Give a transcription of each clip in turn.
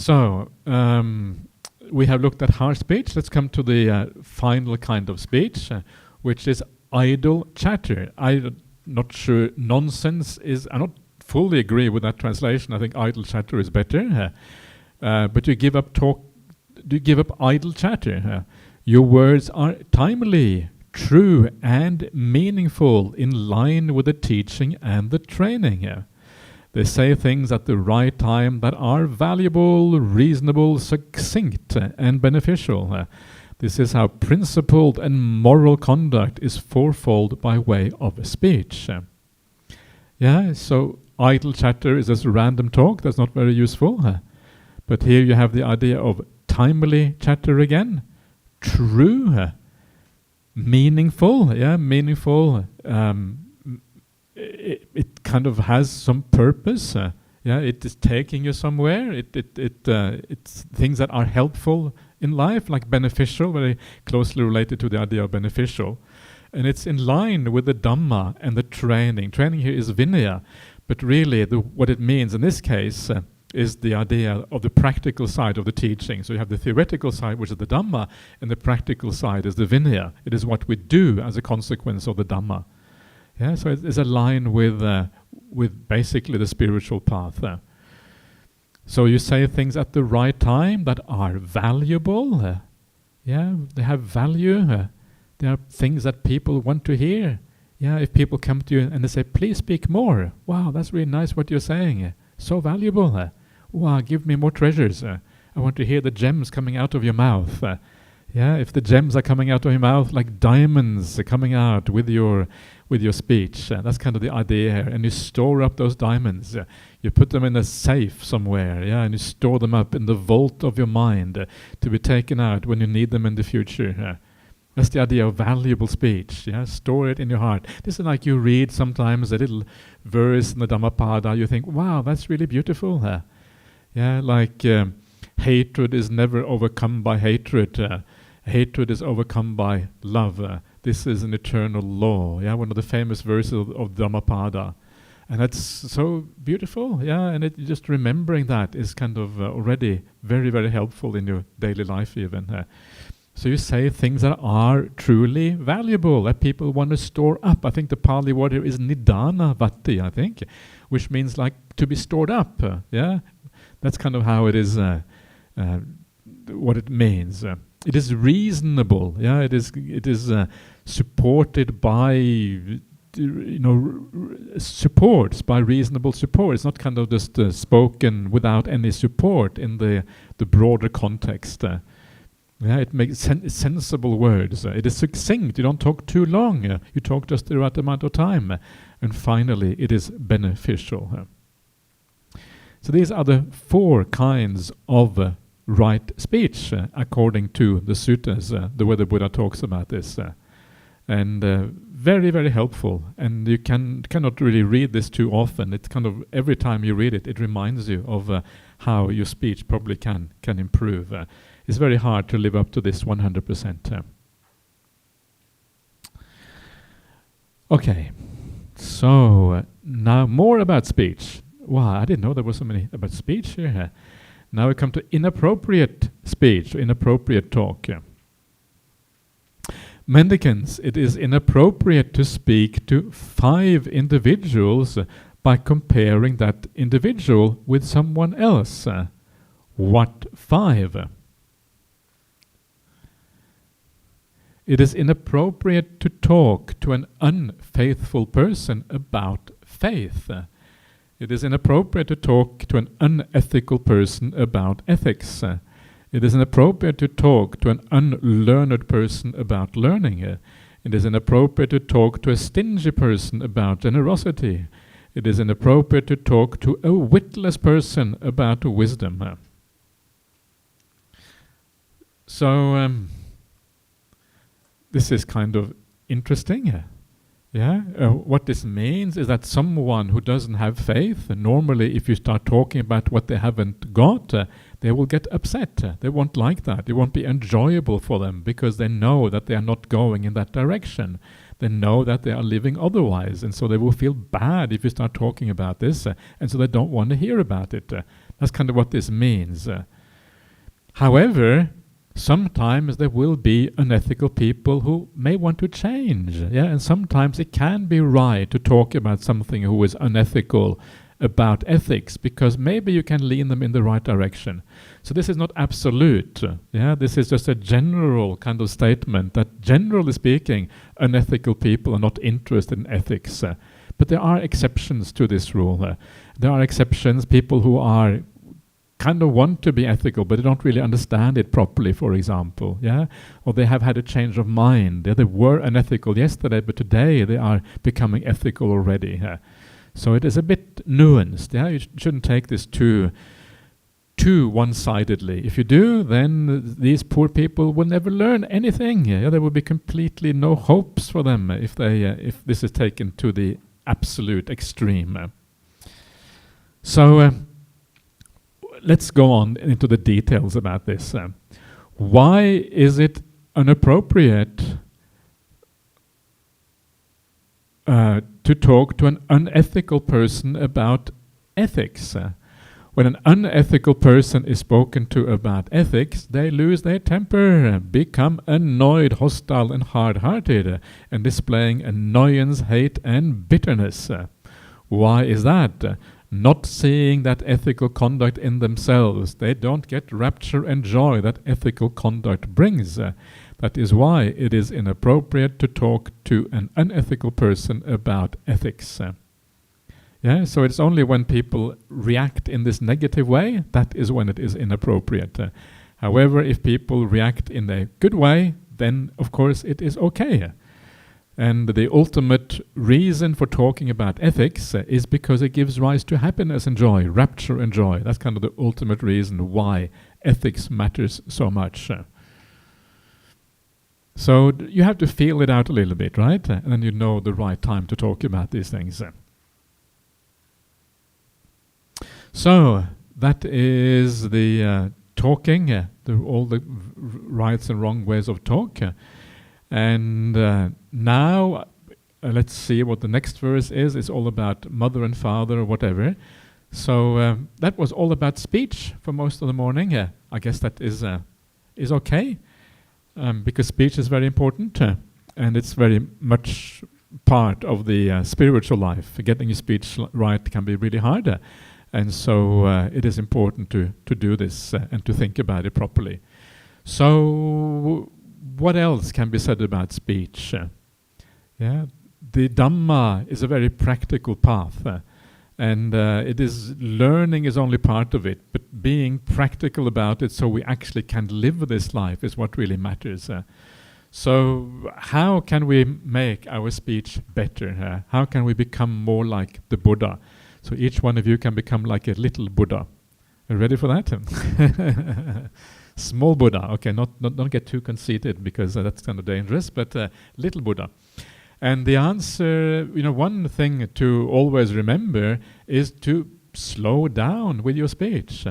So, we have looked at harsh speech. Let's come to the final kind of speech, which is idle chatter. I'm not sure nonsense is... I don't fully agree with that translation. I think idle chatter is better. But you give up idle chatter. Your words are timely, true, and meaningful, in line with the teaching and the training. They say things at the right time that are valuable, reasonable, succinct, and beneficial. This is how principled and moral conduct is fourfold by way of speech. So idle chatter is just random talk. That's not very useful. But here you have the idea of timely chatter again. True. Meaningful. Meaningful. It kind of has some purpose. It is taking you somewhere. It's things that are helpful in life, like beneficial, very closely related to the idea of beneficial. And it's in line with the Dhamma and the training. Training here is Vinaya, but really what it means in this case is the idea of the practical side of the teaching. So you have the theoretical side, which is the Dhamma, and the practical side is the Vinaya. It is what we do as a consequence of the Dhamma. So it's aligned with basically the spiritual path. So you say things at the right time that are valuable. They have value. They are things that people want to hear. If people come to you and they say, please speak more. Wow, that's really nice what you're saying. So valuable. Wow, give me more treasures. I want to hear the gems coming out of your mouth. If the gems are coming out of your mouth like diamonds are coming out with your speech, that's kind of the idea here. And you store up those diamonds. You put them in a safe somewhere, and you store them up in the vault of your mind to be taken out when you need them in the future. That's the idea of valuable speech. Store it in your heart. This is like you read sometimes a little verse in the Dhammapada. You think, wow, that's really beautiful. Like hatred is never overcome by hatred. Hatred is overcome by love. This is an eternal law. One of the famous verses of Dhammapada. And that's so beautiful. And just remembering that is kind of already very, very helpful in your daily life even. So you say things that are truly valuable, that people want to store up. I think the Pali word here is nidana vati, I think, which means like to be stored up. That's kind of how it is, what it means. It is reasonable. It is supported by, supports by reasonable support. It's not kind of just spoken without any support in the broader context. It makes sensible words. It is succinct. You don't talk too long. You talk just the right amount of time. And finally, it is beneficial. So these are the 4 kinds of right speech, according to the suttas, the way the Buddha talks about this. And very, very helpful. And you cannot really read this too often. It's kind of, every time you read it, it reminds you of how your speech probably can improve. It's very hard to live up to this 100%. Okay, so now more about speech. Wow, I didn't know there was so many about speech here. Now we come to inappropriate speech, inappropriate talk. Mendicants, it is inappropriate to speak to 5 individuals by comparing that individual with someone else. What 5? It is inappropriate to talk to an unfaithful person about faith. It is inappropriate to talk to an unethical person about ethics. It is inappropriate to talk to an unlearned person about learning. It is inappropriate to talk to a stingy person about generosity. It is inappropriate to talk to a witless person about wisdom. So, this is kind of interesting. What this means is that someone who doesn't have faith, normally if you start talking about what they haven't got, they will get upset. They won't like that. It won't be enjoyable for them because they know that they are not going in that direction. They know that they are living otherwise, and so they will feel bad if you start talking about this, and so they don't want to hear about it. That's kind of what this means. However, sometimes there will be unethical people who may want to change, and sometimes it can be right to talk about something who is unethical about ethics, because maybe you can lean them in the right direction. So this is not absolute, this is just a general kind of statement that generally speaking, unethical people are not interested in ethics. But there are exceptions to this rule. There are exceptions, people who are kind of want to be ethical, but they don't really understand it properly, for example, or they have had a change of mind. They were unethical yesterday, but today they are becoming ethical already. So it is a bit nuanced. You shouldn't take this too one-sidedly. If you do, then these poor people will never learn anything. There will be completely no hopes for them if this is taken to the absolute extreme. So let's go on into the details about this. Why is it inappropriate to talk to an unethical person about ethics? When an unethical person is spoken to about ethics, they lose their temper, become annoyed, hostile and hard-hearted, and displaying annoyance, hate and bitterness. Why is that? Not seeing that ethical conduct in themselves. They don't get rapture and joy that ethical conduct brings. That is why it is inappropriate to talk to an unethical person about ethics. So it's only when people react in this negative way, that is when it is inappropriate. However, if people react in a good way, then of course it is okay. And the ultimate reason for talking about ethics is because it gives rise to happiness and joy, rapture and joy. That's kind of the ultimate reason why ethics matters so much. So you have to feel it out a little bit, right? And then you know the right time to talk about these things. So that is the talking, all the rights and wrong ways of talk. And now let's see what the next verse is. It's all about mother and father or whatever. So that was all about speech for most of the morning. I guess that is okay, because speech is very important, and it's very much part of the spiritual life. Getting your speech right can be really hard. And so it is important to do this and to think about it properly. So what else can be said about speech? The Dhamma is a very practical path. And learning is only part of it. But being practical about it so we actually can live this life is what really matters. So how can we make our speech better? How can we become more like the Buddha? So each one of you can become like a little Buddha. Are you ready for that? Small Buddha. Okay, don't get too conceited, because that's kind of dangerous, but little Buddha. And the answer, one thing to always remember is to slow down with your speech.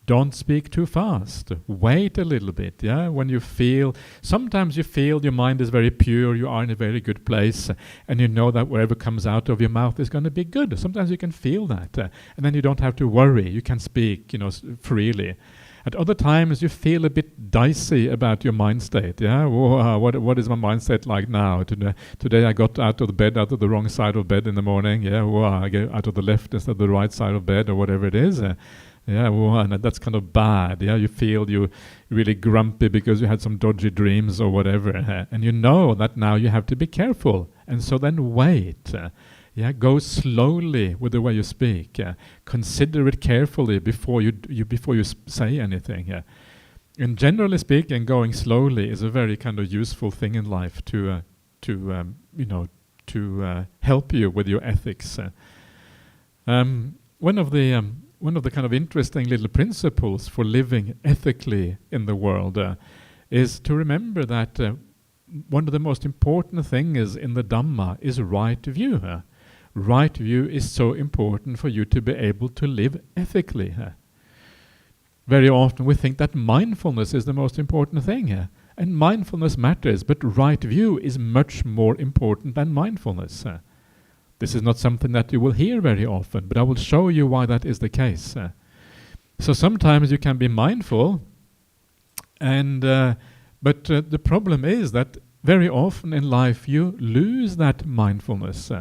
Don't speak too fast. Wait a little bit, when you feel, sometimes you feel your mind is very pure, you are in a very good place, and you know that whatever comes out of your mouth is going to be good. Sometimes you can feel that, and then you don't have to worry. You can speak, freely. At other times you feel a bit dicey about your mind state. What is my mind state like now? Today I got out of the bed, out of the wrong side of bed in the morning. I get out of the left instead of the right side of bed, or whatever it is. And that's kind of bad. You feel you really grumpy because you had some dodgy dreams or whatever. And you know that now you have to be careful. And so then wait. Go slowly with the way you speak. Consider it carefully before you say anything. And generally speaking, going slowly is a very kind of useful thing in life to help you with your ethics. One of the kind of interesting little principles for living ethically in the world is to remember that one of the most important things in the Dhamma is right view. Right view is so important for you to be able to live ethically. Very often we think that mindfulness is the most important thing. And mindfulness matters, but right view is much more important than mindfulness. This is not something that you will hear very often, but I will show you why that is the case. So sometimes you can be mindful, And the problem is that very often in life you lose that mindfulness.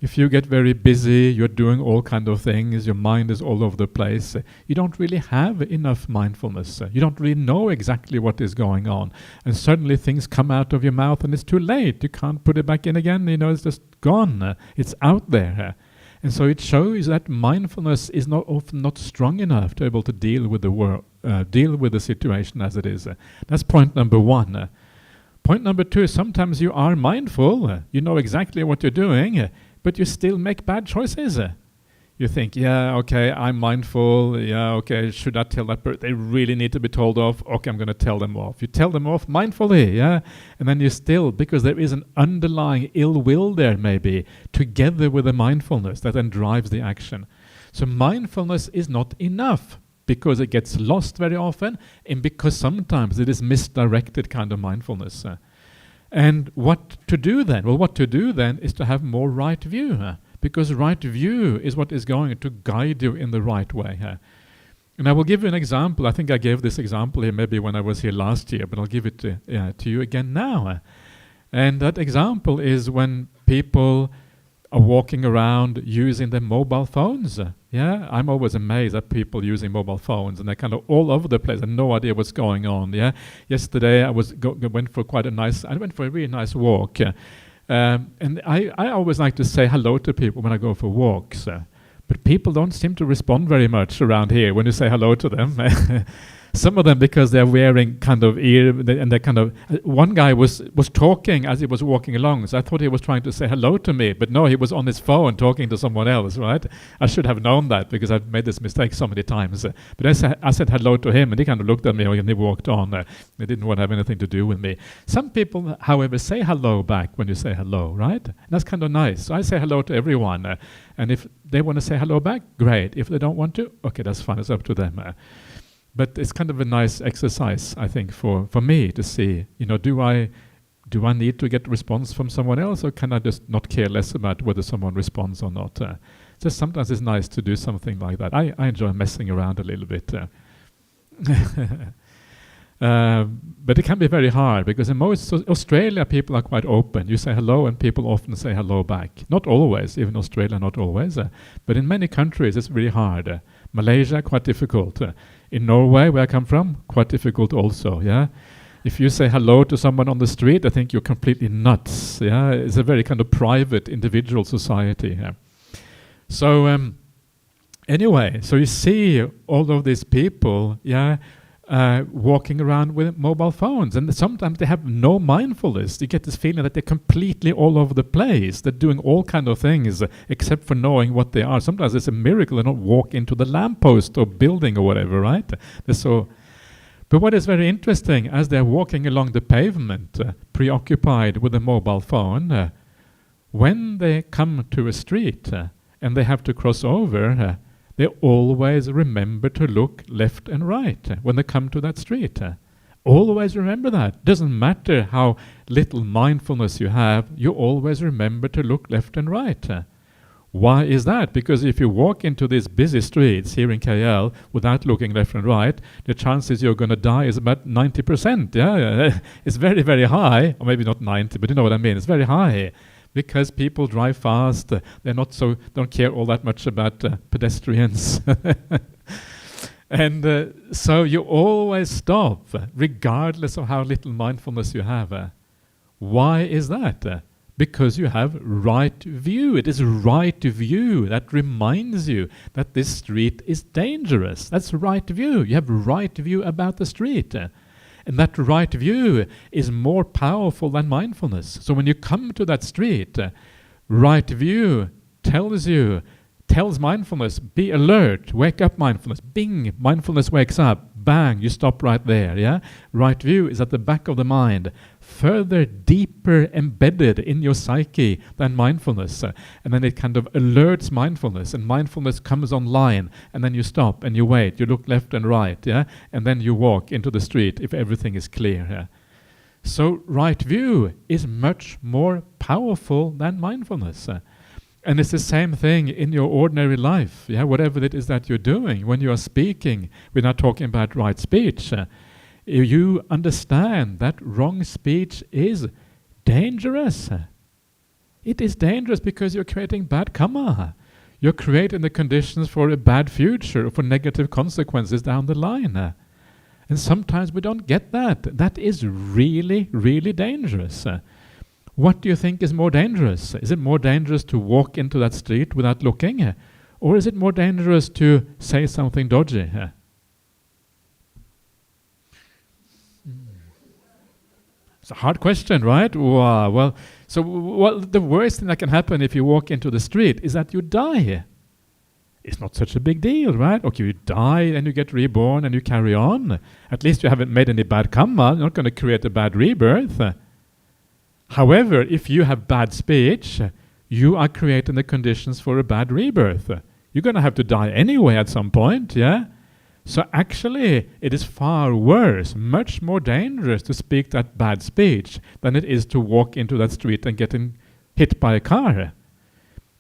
If you get very busy, you're doing all kind of things, your mind is all over the place, you don't really have enough mindfulness. You don't really know exactly what is going on. And suddenly things come out of your mouth and it's too late. You can't put it back in again, it's just gone. It's out there. And so it shows that mindfulness is often not strong enough to be able to deal with the world, deal with the situation as it is. That's point number one. Point number two, sometimes you are mindful, you know exactly what you're doing, but you still make bad choices. You think, yeah, okay, I'm mindful, yeah, okay, should I tell that person? They really need to be told off, okay, I'm going to tell them off. You tell them off mindfully, yeah, and then you still, because there is an underlying ill will there maybe, together with the mindfulness that then drives the action. So mindfulness is not enough, because it gets lost very often, and because sometimes it is misdirected kind of mindfulness. And what to do then? Well, what to do then is to have more right view, because right view is what is going to guide you in the right way. And I will give you an example. I think I gave this example here maybe when I was here last year, but I'll give it to you again now. And that example is when people are walking around using their mobile phones. Yeah, I'm always amazed at people using mobile phones, and they're kind of all over the place and no idea what's going on. Yeah, yesterday I went for a really nice walk, and I always like to say hello to people when I go for walks, but people don't seem to respond very much around here when you say hello to them. Some of them because they're wearing kind of ear, and they kind of. One guy was talking as he was walking along, so I thought he was trying to say hello to me, but no, he was on his phone talking to someone else. Right? I should have known that because I've made this mistake so many times. But I said hello to him, and he kind of looked at me and he walked on. He didn't want to have anything to do with me. Some people, however, say hello back when you say hello. Right? And that's kind of nice. So I say hello to everyone, and if they want to say hello back, great. If they don't want to, okay, that's fine. It's up to them. But it's kind of a nice exercise, I think, for me to see, do I need to get a response from someone else, or can I just not care less about whether someone responds or not? Just sometimes it's nice to do something like that. I enjoy messing around a little bit. But it can be very hard, because in most Australia people are quite open. You say hello and people often say hello back. Not always, even Australia not always. But in many countries it's really hard. Malaysia, quite difficult. In Norway, where I come from, quite difficult also, yeah? If you say hello to someone on the street, I think you're completely nuts, yeah? It's a very kind of private, individual society. Yeah? So, anyway, so you see all of these people, yeah, walking around with mobile phones, and sometimes they have no mindfulness. You get this feeling that they're completely all over the place. They're doing all kind of things except for knowing what they are. Sometimes it's a miracle they don't walk into the lamppost or building or whatever, right? But what is very interesting, as they're walking along the pavement, preoccupied with a mobile phone, when they come to a street and they have to cross over, they always remember to look left and right when they come to that street. Always remember that. Doesn't matter how little mindfulness you have, you always remember to look left and right. Why is that? Because if you walk into these busy streets here in KL without looking left and right, the chances you're going to die is about 90%. Yeah, it's very, very high. Or maybe not 90, but you know what I mean. It's very high. Because people drive fast, don't care all that much about pedestrians. And so you always stop, regardless of how little mindfulness you have. Why is that? Because you have right view. It is right view that reminds you that this street is dangerous. That's right view. You have right view about the street. And that right view is more powerful than mindfulness. So when you come to that street, right view tells mindfulness, be alert, wake up mindfulness. Bing, mindfulness wakes up. Bang, you stop right there. Yeah, right view is at the back of the mind, further, deeper embedded in your psyche than mindfulness. And then it kind of alerts mindfulness, and mindfulness comes online, and then you stop and you wait, you look left and right, yeah, and then you walk into the street if everything is clear. Yeah? So right view is much more powerful than mindfulness. And it's the same thing in your ordinary life, yeah, whatever it is that you're doing. When you are speaking, we're not talking about right speech. you understand that wrong speech is dangerous. It is dangerous because you're creating bad karma. You're creating the conditions for a bad future, for negative consequences down the line. And sometimes we don't get that. That is really, really dangerous. What do you think is more dangerous? Is it more dangerous to walk into that street without looking? Or is it more dangerous to say something dodgy? It's a hard question, right? Wow. Well, the worst thing that can happen if you walk into the street is that you die. It's not such a big deal, right? Okay, you die and you get reborn and you carry on. At least you haven't made any bad karma. You're not going to create a bad rebirth. However, if you have bad speech, you are creating the conditions for a bad rebirth. You're going to have to die anyway at some point, yeah? So actually, it is far worse, much more dangerous to speak that bad speech than it is to walk into that street and getting hit by a car.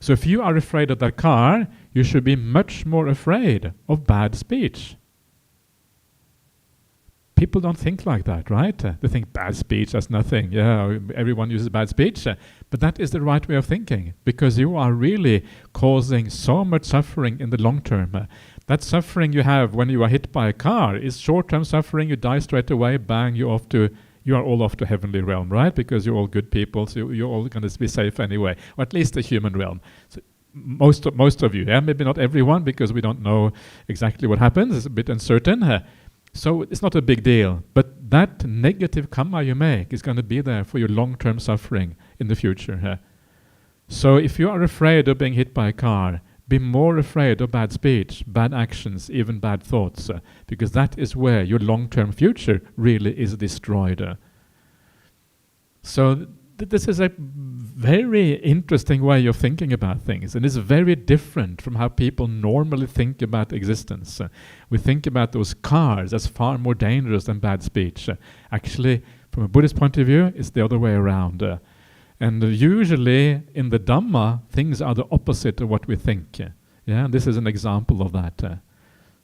So if you are afraid of that car, you should be much more afraid of bad speech. People don't think like that, right? They think bad speech, that's nothing. Yeah, everyone uses bad speech. But that is the right way of thinking, because you are really causing so much suffering in the long term. That suffering you have when you are hit by a car is short-term suffering. You die straight away, bang, you are all off to heavenly realm, right? Because you're all good people, so you're all going to be safe anyway, or at least the human realm. So most of you, yeah, maybe not everyone, because we don't know exactly what happens. It's a bit uncertain. So it's not a big deal. But that negative karma you make is going to be there for your long-term suffering in the future. So if you are afraid of being hit by a car, be more afraid of bad speech, bad actions, even bad thoughts, because that is where your long-term future really is destroyed. So this is a very interesting way of thinking about things, and it's very different from how people normally think about existence. We think about those cars as far more dangerous than bad speech. Actually, from a Buddhist point of view, it's the other way around. And usually in the Dhamma, things are the opposite of what we think. Yeah, and this is an example of that.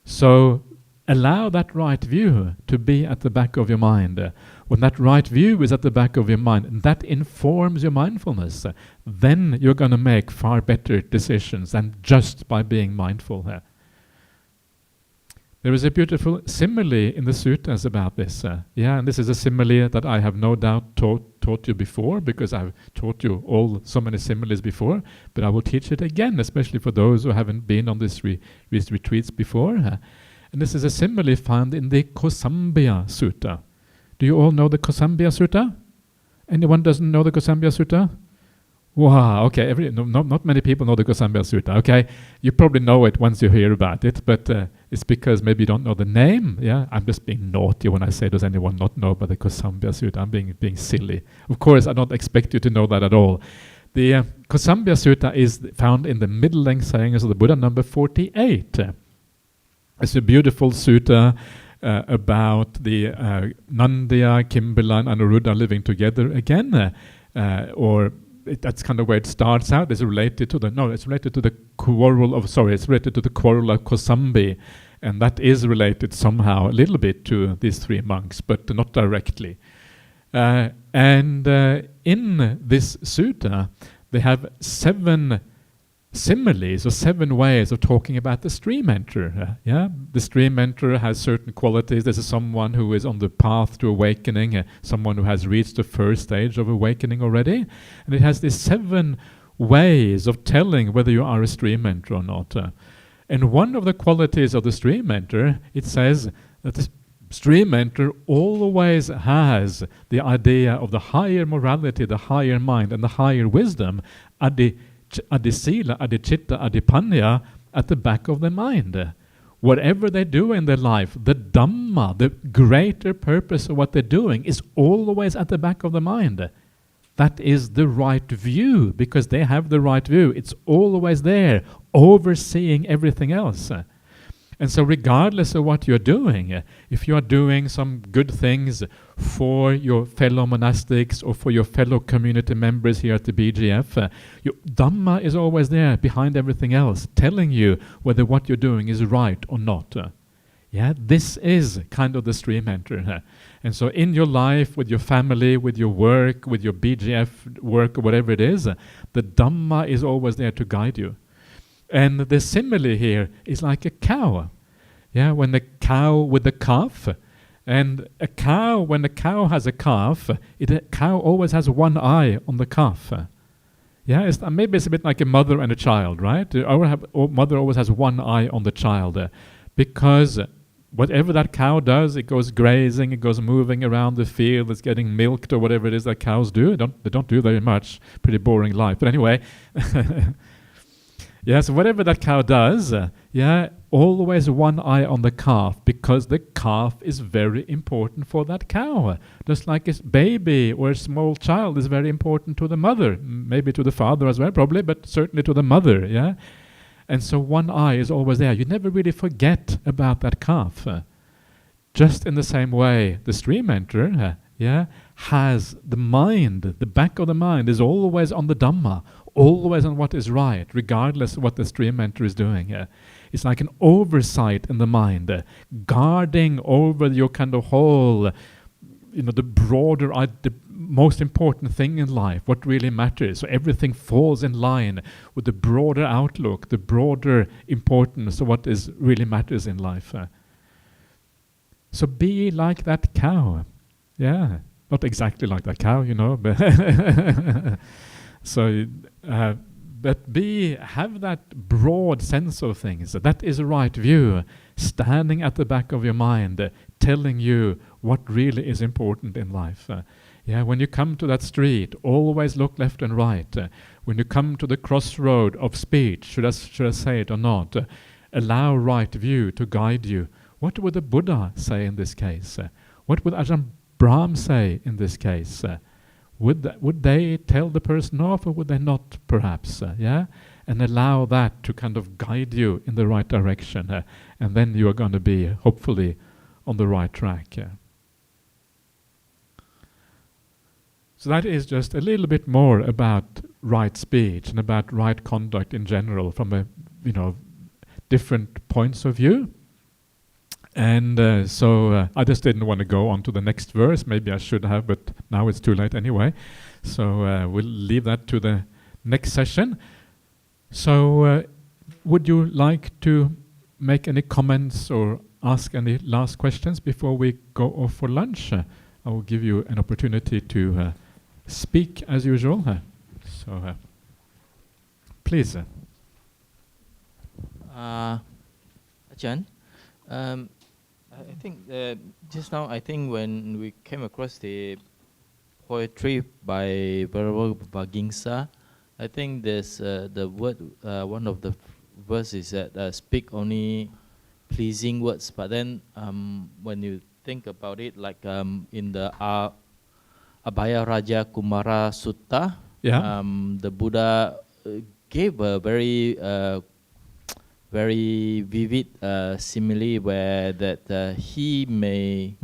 So allow that right view to be at the back of your mind. When that right view is at the back of your mind, and that informs your mindfulness, then you're going to make far better decisions than just by being mindful. There is a beautiful simile in the suttas about this. And this is a simile that I have no doubt taught you before, because I've taught you all so many similes before, but I will teach it again, especially for those who haven't been on these retreats before. And this is a simile found in the Sutta. Do you all know the Sutta? Anyone doesn't know the Sutta? Wow, okay, not many people know the Sutta, okay? You probably know it once you hear about it, but it's because maybe you don't know the name, yeah? I'm just being naughty when I say, does anyone not know about the Sutta? I'm being silly. Of course, I don't expect you to know that at all. The Sutta is found in the middle-length sayings of the Buddha, number 48. It's a beautiful sutta about the Nandya, Kimbala, and Anuruddha living together again, that's kind of where it starts out. It's related to the quarrel of Kosambi, and that is related somehow a little bit to these three monks, but not directly. And in this sutta, they have 7 similes or 7 ways of talking about the stream enterer. The stream enterer has certain qualities. There's someone who is on the path to awakening, someone who has reached the first stage of awakening already, and it has these 7 ways of telling whether you are a stream enterer or not. And one of the qualities of the stream enterer, it says that the stream enterer always has the idea of the higher morality, the higher mind, and the higher wisdom, Adisila, Adichitta, Adipanya, at the back of their mind. Whatever they do in their life, the Dhamma, the greater purpose of what they're doing, is always at the back of the mind. That is the right view, because they have the right view. It's always there, overseeing everything else. And so regardless of what you're doing, if you are doing some good things for your fellow monastics or for your fellow community members here at the BGF, your Dhamma is always there behind everything else, telling you whether what you're doing is right or not. Yeah, this is kind of the stream enter. And so in your life, with your family, with your work, with your BGF work, or whatever it is, the Dhamma is always there to guide you. And the simile here is like a cow. Yeah, when the cow with the calf, and a cow, when the cow has a calf, a cow always has one eye on the calf. Yeah, maybe it's a bit like a mother and a child, right? Mother always has one eye on the child, because whatever that cow does, it goes grazing, it goes moving around the field, it's getting milked or whatever it is that cows do. They don't do very much, pretty boring life. But anyway, yeah, so whatever that cow does, always one eye on the calf, because the calf is very important for that cow. Just like a baby or a small child is very important to the mother, maybe to the father as well, probably, but certainly to the mother, yeah? And so one eye is always there. You never really forget about that calf. Just in the same way, the stream enter, has the mind, the back of the mind is always on the Dhamma, always on what is right, regardless of what the stream enter is doing. It's like an oversight in the mind, guarding over your kind of whole, the broader, the most important thing in life, what really matters. So everything falls in line with the broader outlook, the broader importance of what is really matters in life. So be like that cow. Yeah, not exactly like that cow, but so, but have that broad sense of things. That is a right view, standing at the back of your mind, telling you what really is important in life. When you come to that street, always look left and right. When you come to the crossroad of speech, should I say it or not, allow right view to guide you. What would the Buddha say in this case? What would Ajahn Brahm say in this case? Would they tell the person off, or would they not, perhaps? And allow that to kind of guide you in the right direction. And then you are going to be, hopefully, on the right track. So that is just a little bit more about right speech and about right conduct in general from a, different points of view. And so I just didn't want to go on to the next verse. Maybe I should have, but now it's too late anyway. So we'll leave that to the next session. So would you like to make any comments or ask any last questions before we go off for lunch? I will give you an opportunity to speak as usual. So please. Ajahn, I think just now, when we came across the poetry by Venerable Bhagingsa, I think there's the word, one of the verses that speak only pleasing words, but then when you think about it, like in the Abhaya Raja Kumara Sutta, the Buddha gave a very vivid simile where that he may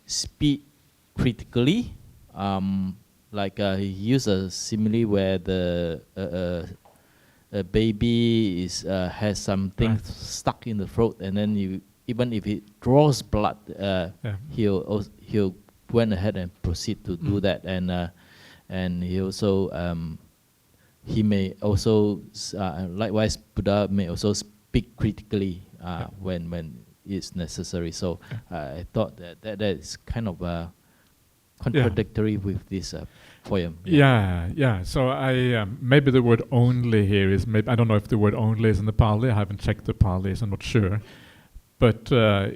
speak critically, like he used a simile where a baby has something stuck in the throat, and then even if it draws blood, he'll went ahead and proceed to do that, and he also he may also likewise Buddha may also speak critically when it's necessary. So I thought that is kind of contradictory with this poem. So I maybe the word only here is, maybe I don't know if the word only is in the Pali. I haven't checked the Pali, so I'm not sure. But so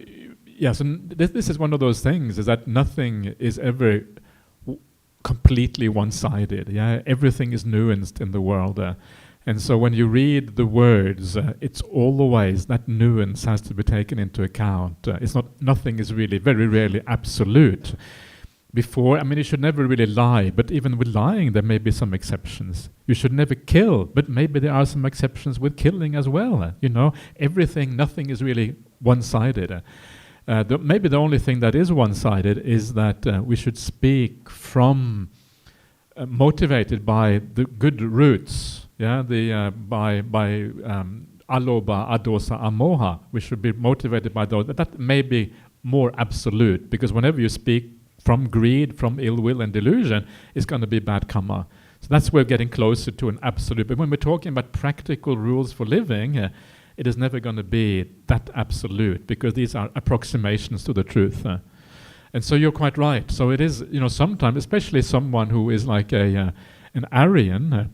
this is one of those things, is that nothing is ever completely one-sided. Everything is nuanced in the world, and so when you read the words, it's always that nuance has to be taken into account. Nothing is really, very rarely, absolute. You should never really lie, but even with lying there may be some exceptions. You should never kill, but maybe there are some exceptions with killing as well. Nothing is really one-sided. Maybe the only thing that is one-sided is that we should speak from, motivated by the good roots, by alobha, adosa, amoha. We should be motivated by those. But that may be more absolute, because whenever you speak from greed, from ill will and delusion, it's going to be bad karma. So that's where we're getting closer to an absolute. But when we're talking about practical rules for living, it is never going to be that absolute, because these are approximations to the truth. And so you're quite right. So it is, sometimes, especially someone who is like an Aryan,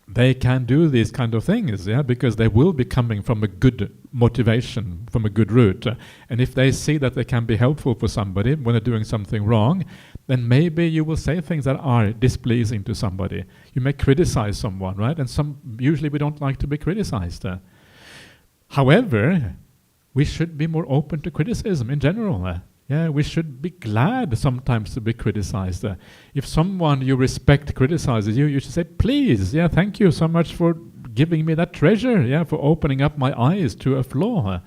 they can do these kind of things, because they will be coming from a good motivation, from a good root. And if they see that they can be helpful for somebody when they're doing something wrong, then maybe you will say things that are displeasing to somebody. You may criticize someone, right? And usually we don't like to be criticized. However, we should be more open to criticism in general. We should be glad sometimes to be criticized. If someone you respect criticizes you, you should say, please, thank you so much for giving me that treasure, for opening up my eyes to a flaw.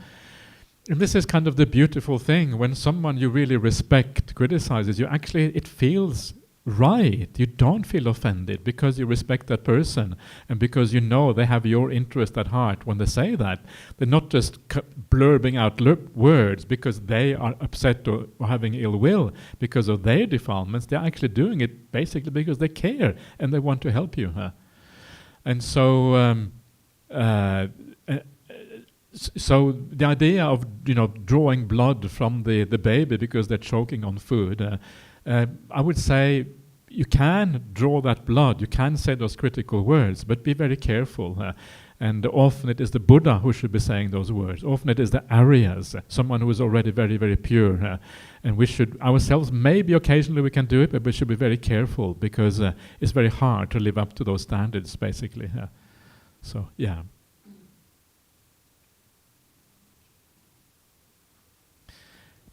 And this is kind of the beautiful thing. When someone you really respect criticizes you, actually it feels right. You don't feel offended because you respect that person and because you know they have your interest at heart when they say that. They're not just blurbing out words because they are upset or having ill will because of their defilements. They're actually doing it basically because they care and they want to help you. And so so the idea of drawing blood from the baby because they're choking on food, I would say you can draw that blood, you can say those critical words, but be very careful. And often it is the Buddha who should be saying those words. Often it is the Aryas, someone who is already very, very pure. And we should, ourselves, maybe occasionally we can do it, but we should be very careful because it's very hard to live up to those standards, basically. So, yeah.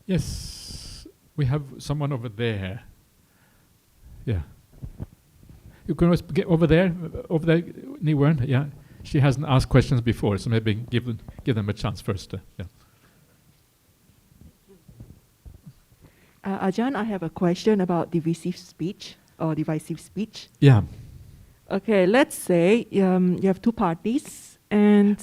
Yes, we have someone over there. Yeah. You can always get over there, Niwern. Yeah. She hasn't asked questions before, so maybe give them a chance first. Yeah. Ajahn, I have a question about divisive speech or divisive speech. Yeah. Okay, let's say you have two parties and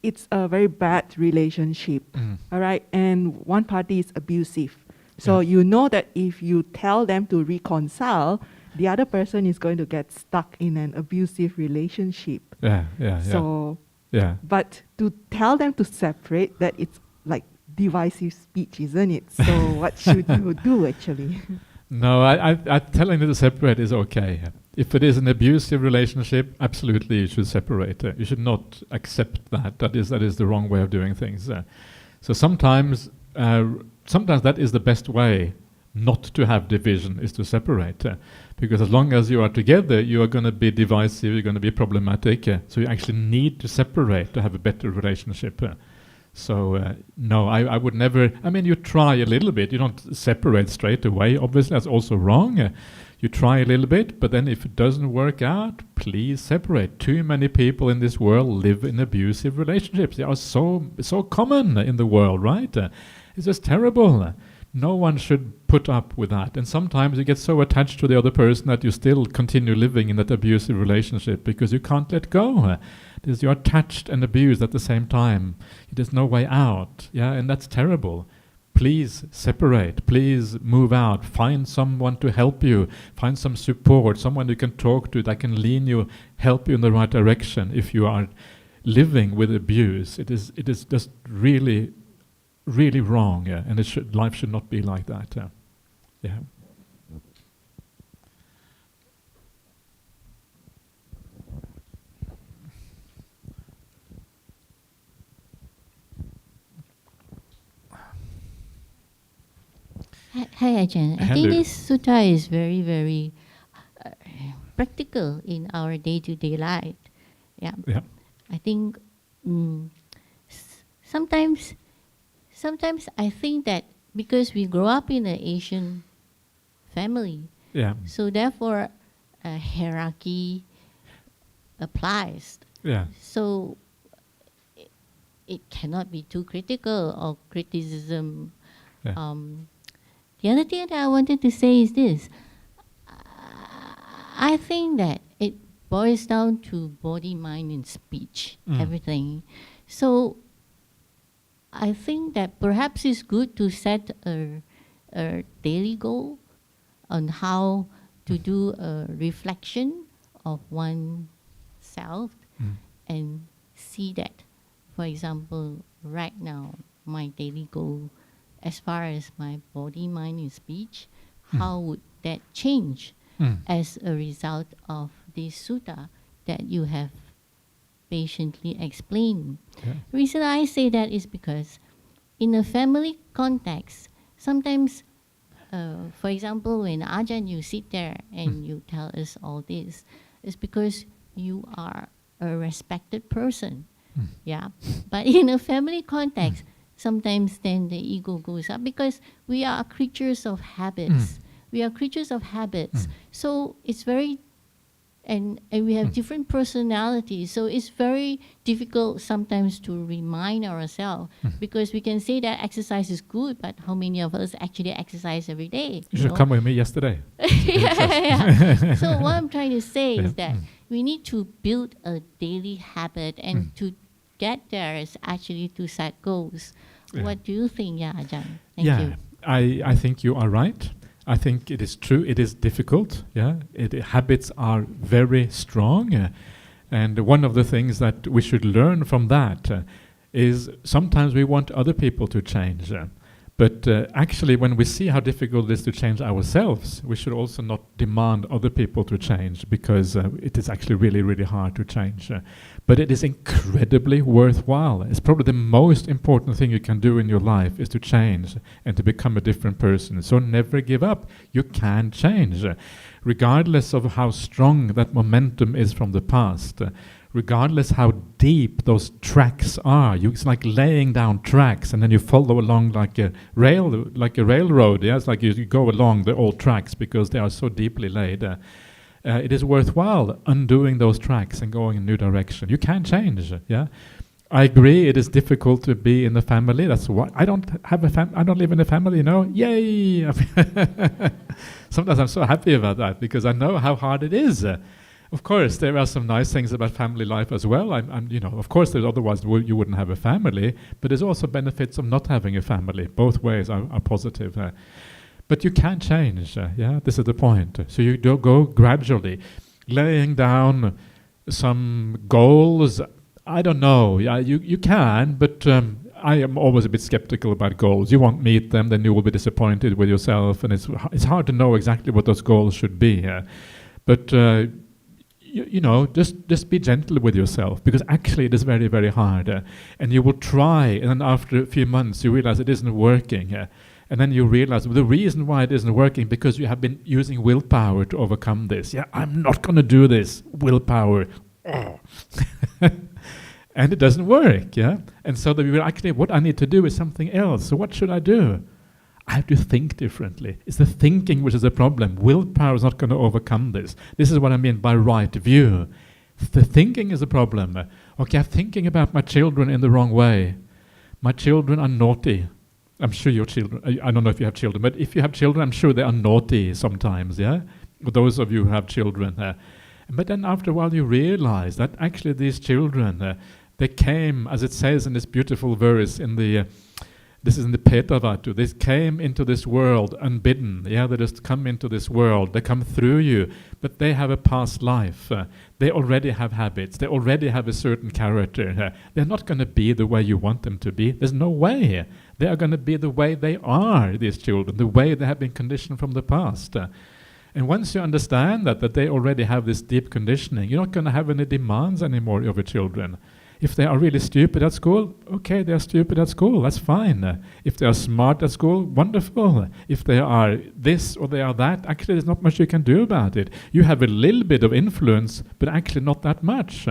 it's a very bad relationship, all right? And one party is abusive. So you know that if you tell them to reconcile, the other person is going to get stuck in an abusive relationship. So, but to tell them to separate, that it's like divisive speech, isn't it? So what should you do actually? No, I telling them to separate is okay. If it is an abusive relationship, absolutely you should separate. You should not accept that. That is the wrong way of doing things. So sometimes that is the best way not to have division, is to separate. Because as long as you are together, you are going to be divisive, you're going to be problematic. So you actually need to separate to have a better relationship. So no, I would never, you try a little bit. You don't separate straight away. Obviously, that's also wrong. You try a little bit, but then if it doesn't work out, please separate. Too many people in this world live in abusive relationships. They are so common in the world, right? It's just terrible. No one should put up with that. And sometimes you get so attached to the other person that you still continue living in that abusive relationship because you can't let go. Because you're attached and abused at the same time. There's no way out. And that's terrible. Please separate. Please move out. Find someone to help you. Find some support. Someone you can talk to that can lean you, help you in the right direction. If you are living with abuse, it is just really, really wrong. And life should not be like that. Hi, Ajahn. I think this sutta is very, very practical in our day-to-day life. I think sometimes I think that because we grow up in an Asian family, so therefore a hierarchy applies. So it cannot be too critical or criticism. The other thing that I wanted to say is this. I think that boils down to body, mind, and speech, Mm. everything. So I think that perhaps it's good to set a daily goal on how to do a reflection of oneself and see that, for example, right now, my daily goal as far as my body, mind, and speech, how would that change as a result of this sutta that you have patiently explained? Yeah. The reason I say that is because in a family context, sometimes, for example, when Ajahn, you sit there and you tell us all this, it's because you are a respected person. Yeah. But in a family context, sometimes then the ego goes up because we are creatures of habits. We are creatures of habits. So it's very, and we have different personalities. So it's very difficult sometimes to remind ourselves because we can say that exercise is good, but how many of us actually exercise every day? You should come with me yesterday. Yeah. So what I'm trying to say is that we need to build a daily habit, and to get there is actually to set goals. Yeah. What do you think, Ajahn? Thank Yeah, you. I think you are right. I think it is true. It is difficult. Yeah, habits are very strong, and one of the things that we should learn from that is sometimes we want other people to change. But actually, when we see how difficult it is to change ourselves, we should also not demand other people to change, because it is actually really, really hard to change. But it is incredibly worthwhile. It's probably the most important thing you can do in your life is to change and to become a different person. So never give up. You can change, regardless of how strong that momentum is from the past. Regardless how deep those tracks are, it's like laying down tracks, and then you follow along like a railroad. Yeah, it's like you go along the old tracks because they are so deeply laid. It is worthwhile undoing those tracks and going in a new direction. You can change. Yeah, I agree. It is difficult to be in the family. That's why I don't have a I don't live in a family. You know, yay! Sometimes I'm so happy about that because I know how hard it is. Of course, there are some nice things about family life as well. Of course, there's otherwise you wouldn't have a family. But there's also benefits of not having a family. Both ways are positive. But you can change. Yeah, this is the point. So you do go gradually, laying down some goals. I don't know. Yeah, you can, but I am always a bit skeptical about goals. You won't meet them, then you will be disappointed with yourself, and it's hard to know exactly what those goals should be. But just be gentle with yourself, because actually it is very, very hard. And you will try, and then after a few months you realize it isn't working. And then you realize the reason why it isn't working because you have been using willpower to overcome this. Yeah, I'm not going to do this. Willpower. And it doesn't work. Yeah. And so that we will actually, what I need to do is something else. So what should I do? I have to think differently. It's the thinking which is the problem. Willpower is not going to overcome this. This is what I mean by right view. The thinking is the problem. Okay, I'm thinking about my children in the wrong way. My children are naughty. I'm sure your children, I don't know if you have children, but if you have children, I'm sure they are naughty sometimes, yeah? Those of you who have children. But then after a while you realize that actually these children, they came, as it says in this beautiful verse in the this is in the Petavatu. They came into this world unbidden. Yeah, they just come into this world. They come through you, but they have a past life. They already have habits. They already have a certain character. They're not going to be the way you want them to be. There's no way. They are going to be the way they are, these children, the way they have been conditioned from the past. And once you understand that they already have this deep conditioning, you're not going to have any demands anymore of your children. If they are really stupid at school, okay, they are stupid at school, that's fine. If they are smart at school, wonderful. If they are this or they are that, actually there's not much you can do about it. You have a little bit of influence, but actually not that much.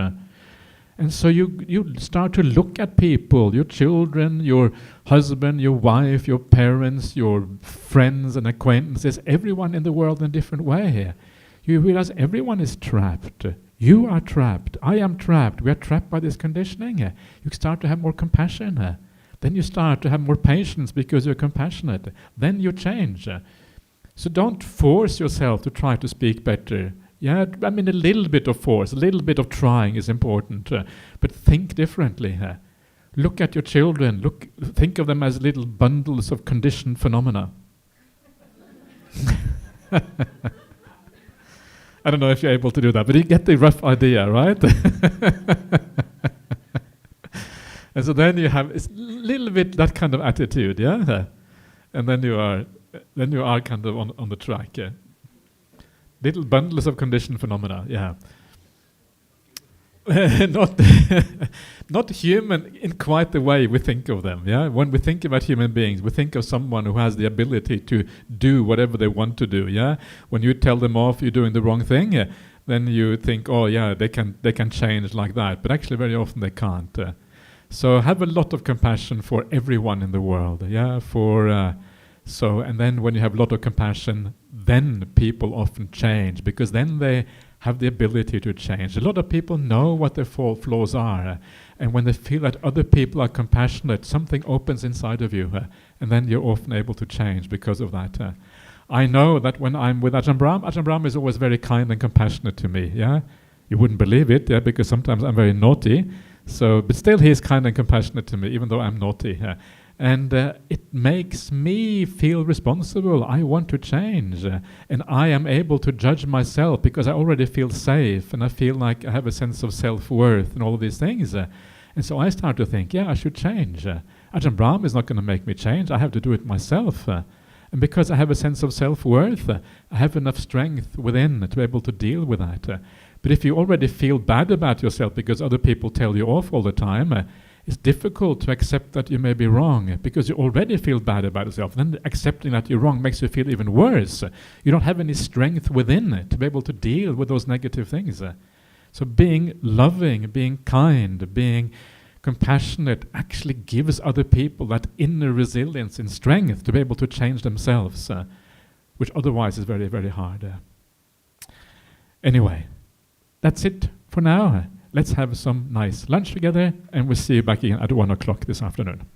And so you start to look at people, your children, your husband, your wife, your parents, your friends and acquaintances, everyone in the world in a different way. You realize everyone is trapped. You are trapped. I am trapped. We are trapped by this conditioning. You start to have more compassion. Then you start to have more patience because you're compassionate. Then you change. So don't force yourself to try to speak better. Yeah, I mean, a little bit of force, a little bit of trying is important, but think differently. Look at your children. Think of them as little bundles of conditioned phenomena. I don't know if you're able to do that, but you get the rough idea, right? And so then you have a little bit that kind of attitude, yeah? And then you are kind of on the track, yeah? Little bundles of conditioned phenomena, yeah. Not human in quite the way we think of them, yeah? When we think about human beings, we think of someone who has the ability to do whatever they want to do, yeah? When you tell them off, you're doing the wrong thing, then you think, oh yeah, they can change like that, but actually very often they can't. So have a lot of compassion for everyone in the world, yeah? And then when you have a lot of compassion, then people often change, because then they have the ability to change. A lot of people know what their flaws are, and when they feel that other people are compassionate, something opens inside of you, and then you're often able to change because of that. I know that when I'm with Ajahn Brahm is always very kind and compassionate to me, yeah? You wouldn't believe it, yeah, because sometimes I'm very naughty, but still he is kind and compassionate to me, even though I'm naughty. And it makes me feel responsible. I want to change. And I am able to judge myself because I already feel safe and I feel like I have a sense of self-worth and all of these things. And so I start to think, yeah, I should change. Ajahn Brahm is not going to make me change. I have to do it myself. And because I have a sense of self-worth, I have enough strength within to be able to deal with that. But if you already feel bad about yourself because other people tell you off all the time, it's difficult to accept that you may be wrong because you already feel bad about yourself. Then accepting that you're wrong makes you feel even worse. You don't have any strength within to be able to deal with those negative things. So being loving, being kind, being compassionate actually gives other people that inner resilience and strength to be able to change themselves, which otherwise is very, very hard. Anyway, that's it for now. Let's have some nice lunch together, and we'll see you back again at 1 o'clock this afternoon.